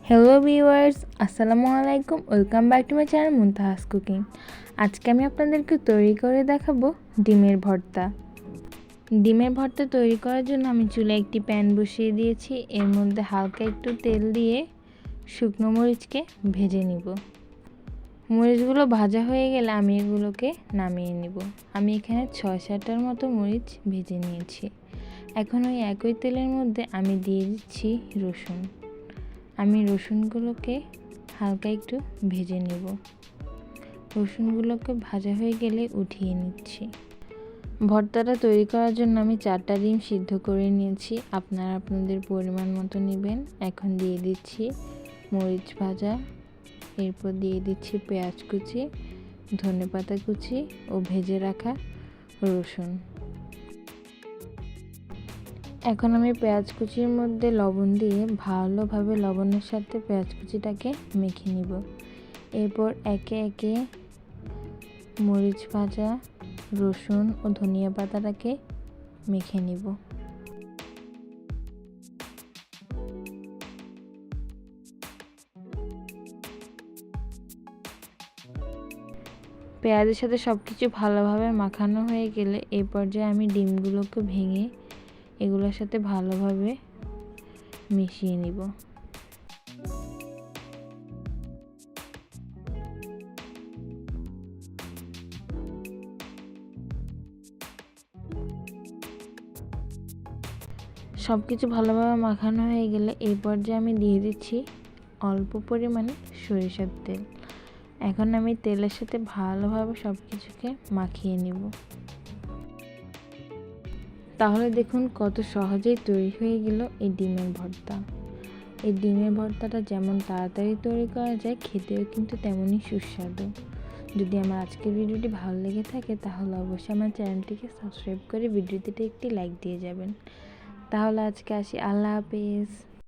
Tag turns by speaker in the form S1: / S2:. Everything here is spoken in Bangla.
S1: হ্যালো ভিউয়ার্স, আসসালামু আলাইকুম। Welcome back to my channel মুনতাহাস কুকিং। আজকে আমি আপনাদেরকে তৈরি করে দেখাবো ডিমের ভর্তা। ডিমের ভর্তা তৈরি করার জন্য আমি চুলায় একটি প্যান বসিয়ে দিয়েছি। এর মধ্যে হালকা একটু তেল দিয়ে শুকনো মরিচকে ভেজে নিব। মরিচগুলো ভাজা হয়ে গেলে আমি এগুলোকে নামিয়ে নিব। আমি এখানে 6-7টার মতো মরিচ ভেজে নিয়েছি। এখন ওই একই তেলের মধ্যে আমি দিয়ে দিচ্ছি রসুন। আমি রসুনগুলোকে হালকা একটু ভেজে নেব। রসুনগুলোকে ভাজা হয়ে গেলে উঠিয়ে নিচ্ছি। ভর্তাটা তৈরি করার জন্য আমি 4টা ডিম সিদ্ধ করে নিয়েছি। আপনারা আপনাদের পরিমাণ মতো নেবেন। এখন দিয়ে দিচ্ছি মরিচ ভাজা, এরপর দিয়ে দিচ্ছি পেঁয়াজ কুচি, ধনেপাতা কুচি ও ভেজে রাখা রসুন। এখন আমি পেঁয়াজ কুচির মধ্যে লবণ দিয়ে ভালোভাবে লবণের সাথে পেঁয়াজ কুচিটাকে মেখে নিব। এরপর একে একে মরিচ ভাজা, রসুন ও ধনিয়া পাতাটাকে মেখে নিব। পেঁয়াজের সাথে সব কিছু ভালোভাবে মাখানো হয়ে গেলে এই পর্যায়ে আমি ডিমগুলোকে ভেঙে এগুলোর সাথে ভালোভাবে মিশিয়ে নিব। সব কিছু ভালোভাবে মাখানো হয়ে গেলে এই পর্যায়ে আমি দিয়ে দিচ্ছি অল্প পরিমাণে সরিষার তেল। এখন আমি তেলের সাথে ভালোভাবে সব কিছুকে মাখিয়ে নিব। তাহলে দেখুন কত সহজেই তৈরি হয়ে গেল এই ডিমের ভর্তা। এই ডিমের ভর্তাটা যেমন তাড়াতাড়ি তৈরি করা যায়, খেতেও কিন্তু তেমনই সুস্বাদু। যদি আমার আজকের ভিডিওটি ভালো লেগে থাকে তাহলে অবশ্যই আমার চ্যানেলটিকে সাবস্ক্রাইব করে ভিডিওটিতে একটি লাইক দিয়ে যাবেন। তাহলে আজকে আসি, আল্লাহ হাফেজ।